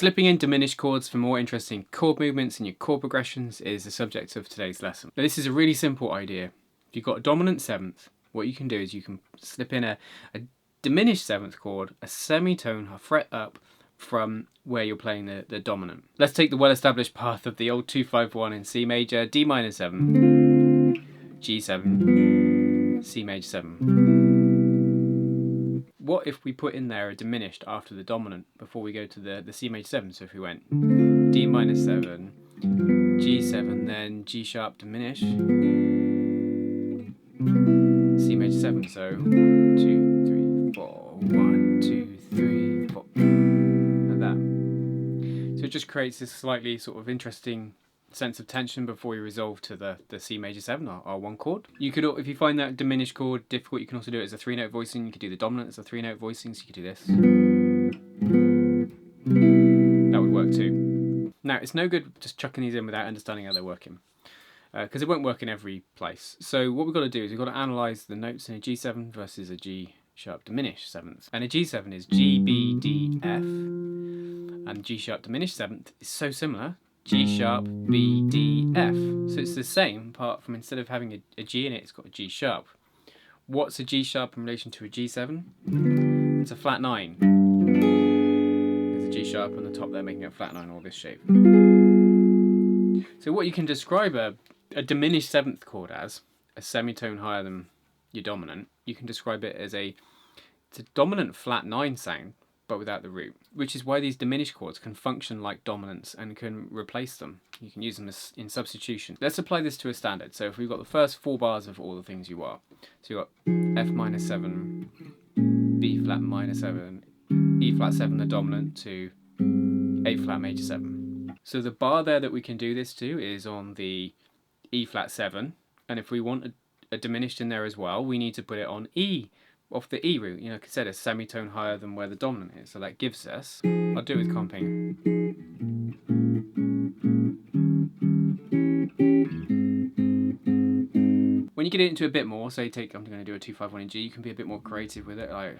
Slipping in diminished chords for more interesting chord movements in your chord progressions is the subject of today's lesson. Now, this is a really simple idea. If you've got a dominant seventh, what you can do is you can slip in a diminished seventh chord, a semitone, a fret up from where you're playing the dominant. Let's take the well-established path of the old 2-5-1 in C major, D minor 7, G7, C major 7. What if we put in there a diminished after the dominant before we go to the C major 7? So if we went D minor 7, G7, then G sharp diminish, C major 7. So 1, 2, 3, 4, 1, 2, 3, 4, like that. So it just creates this slightly sort of interesting sense of tension before you resolve to the C major 7, our one chord. You could, if you find that diminished chord difficult, you can also do it as a 3-note voicing. You could do the dominant as a 3-note voicing, so you could do this. That would work too. Now, it's no good just chucking these in without understanding how they're working, because it won't work in every place. So what we've got to do is we've got to analyse the notes in a G7 versus a G sharp diminished 7th. And a G7 is G, B, D, F, and G sharp diminished 7th is so similar. G sharp, B, D, F. So it's the same, apart from instead of having a G in it, it's got a G sharp. What's a G sharp in relation to a G7? It's a flat 9. There's a G sharp on the top there making a flat 9, all this shape. So what you can describe a diminished 7th chord as, a semitone higher than your dominant, you can describe it as it's a dominant flat 9 sound, but without the root, which is why these diminished chords can function like dominants and can replace them. You can use them as in substitution. Let's apply this to a standard. So if we've got the first 4 bars of all the things you are, so you've got F minor 7, B flat minor 7, E flat 7 the dominant to A flat major 7. So the bar there that we can do this to is on the E flat 7, and if we want a diminished in there as well, we need to put it on E, off the E root, like I said, a semitone higher than where the dominant is. So that gives us, I'll do it with comping. When you get it into a bit more, say I'm going to do a 2-5-1 in G, you can be a bit more creative with it, like.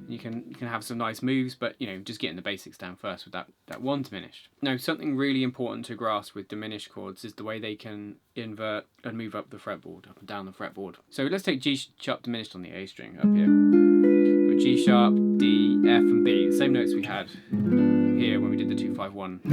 You can have some nice moves, but just getting the basics down first with that one diminished. Now, something really important to grasp with diminished chords is the way they can invert and move up the fretboard, up and down the fretboard. So let's take G sharp diminished on the A string up here. Got G sharp, D, F, and B, the same notes we had here when we did the 2-5-1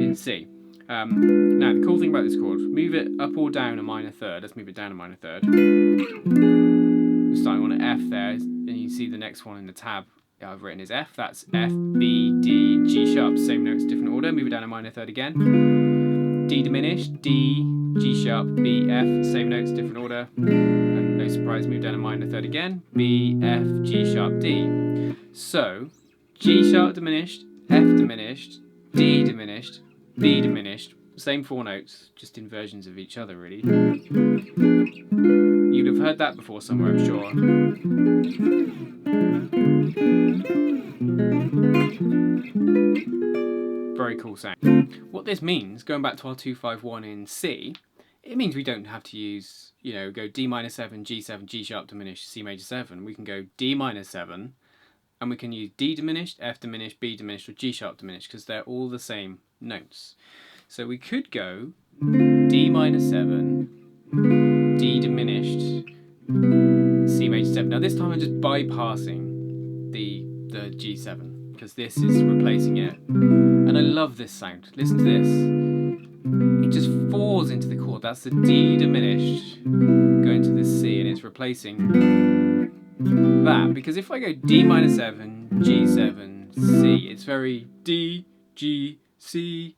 in C. Now, the cool thing about this chord, move it up or down a minor third. Let's move it down a minor third. We're starting on an F there, and you see the next one in the tab I've written is F. That's F, B, D, G sharp. Same notes, different order. Move it down a minor third again. D diminished, D, G sharp, B, F. Same notes, different order. And no surprise, move down a minor third again. B, F, G sharp, D. So, G sharp diminished, F diminished, D diminished, B diminished. Same 4 notes, just in versions of each other, really. You'd have heard that before somewhere, I'm sure. Very cool sound. What this means, going back to our 2-5-1 in C, it means we don't have to use, go D minor 7, G7, G sharp diminished, C major 7. We can go D minor 7, and we can use D diminished, F diminished, B diminished, or G sharp diminished, because they're all the same notes. So we could go D minor 7, D diminished, C major 7. Now this time I'm just bypassing the G7 because this is replacing it. And I love this sound. Listen to this. It just falls into the chord. That's the D diminished going to the C, and it's replacing that. Because if I go D minor 7, G7, C, it's very D, G, C.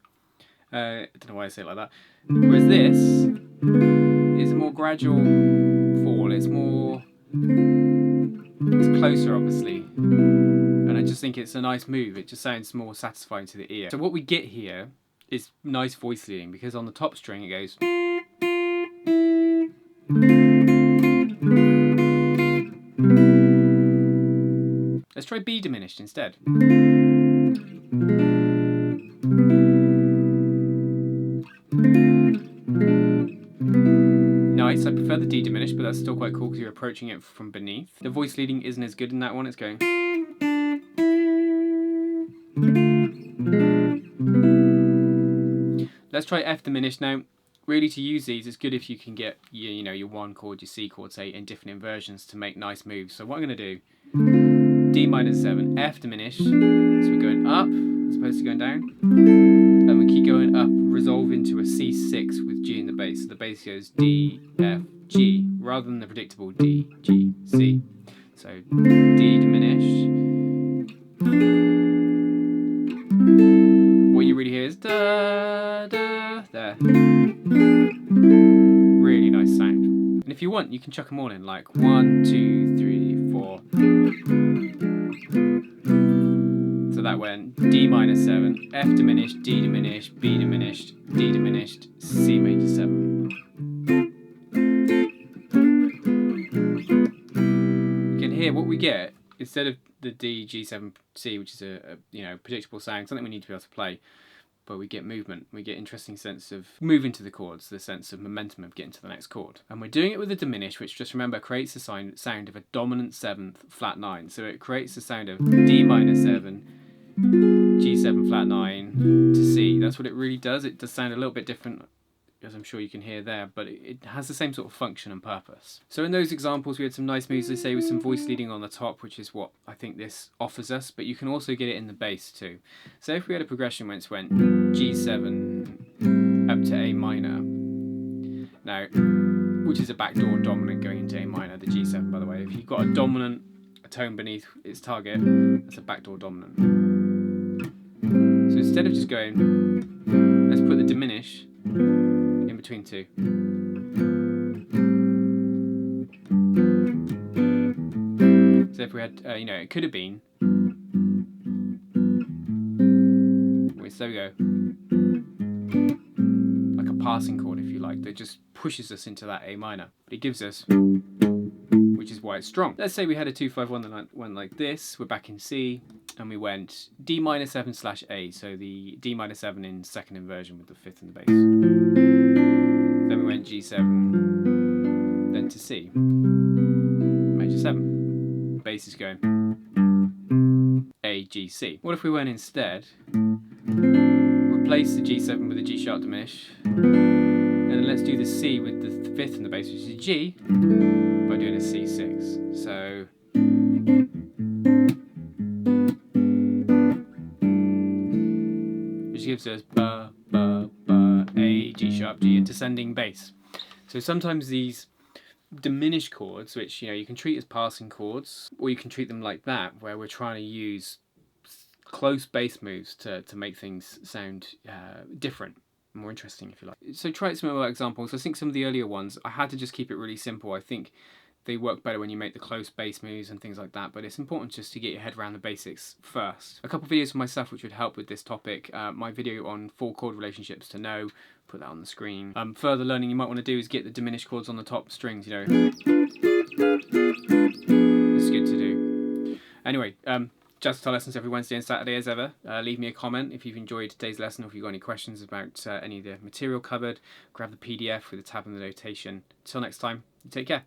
I don't know why I say it like that. Whereas this is a more gradual fall. It's closer, obviously. And I just think it's a nice move. It just sounds more satisfying to the ear. So what we get here is nice voice leading, because on the top string it goes. Let's try B diminished instead. Nice, I prefer the D D diminished, but that's still quite cool because you're approaching it from beneath. The voice leading isn't as good in that one. It's going. Let's try F diminished now. Really, to use these, it's good if you can get your 1 chord, your C chord, say, in different inversions to make nice moves. So what I'm going to do, D minor 7, F diminished. So we're going up as opposed to going down. And we keep going up, resolve into a C6 with G in the bass. So the bass goes D, F, G, rather than the predictable D, G, C. So D diminished. What you really hear is da, da, there. Really nice sound. And if you want, you can chuck them all in, like 1, 2, 3, 4. So that went D minor 7, F diminished, D diminished, B diminished, D diminished, C major 7. You can hear what we get instead of the D, G7, C, which is a predictable sound, something we need to be able to play. But we get movement, we get interesting sense of moving to the chords, the sense of momentum of getting to the next chord. And we're doing it with a diminished, which, just remember, creates the sound of a dominant 7th flat 9. So it creates the sound of D minor 7, G7 flat 9 to C. That's what it really does. It does sound a little bit different, as I'm sure you can hear there, but it has the same sort of function and purpose. So in those examples, we had some nice moves, let's say, with some voice leading on the top, which is what I think this offers us, but you can also get it in the bass too. So if we had a progression where it went G7 up to A minor, now, which is a backdoor dominant going into A minor, the G7, by the way. If you've got a dominant, a tone beneath its target, that's a backdoor dominant. So instead of just going, let's put the diminish in between two. So if we had, it could have been. So there we go. Like a passing chord, if you like, that just pushes us into that A minor. But it gives us, which is why it's strong. Let's say we had a 2-5-1 that went like this. We're back in C, and we went D minor 7 / A. So the D minor 7 in second inversion with the 5th in the bass. Then we went G7, then to C, major 7. Bass is going A, G, C. What if we went instead, replace the G7 with a G sharp diminish, and then let's do the C with the 5th in the bass, which is G, by doing a C6. So which gives us ba, ba, ba, A, G sharp, G, a descending bass. So sometimes these diminished chords, which you can treat as passing chords, or you can treat them like that, where we're trying to use close bass moves to make things sound different, more interesting, if you like. So try some other examples. I think some of the earlier ones, I had to just keep it really simple. I think they work better when you make the close bass moves and things like that, but it's important just to get your head around the basics first. A couple of videos for myself which would help with this topic. My video on 4 chord relationships to know, put that on the screen. Further learning you might want to do is get the diminished chords on the top strings, It's good to do. Anyway, just guitar lessons every Wednesday and Saturday as ever. Leave me a comment if you've enjoyed today's lesson, or if you've got any questions about any of the material covered. Grab the PDF with the tab and the notation. Till next time, take care.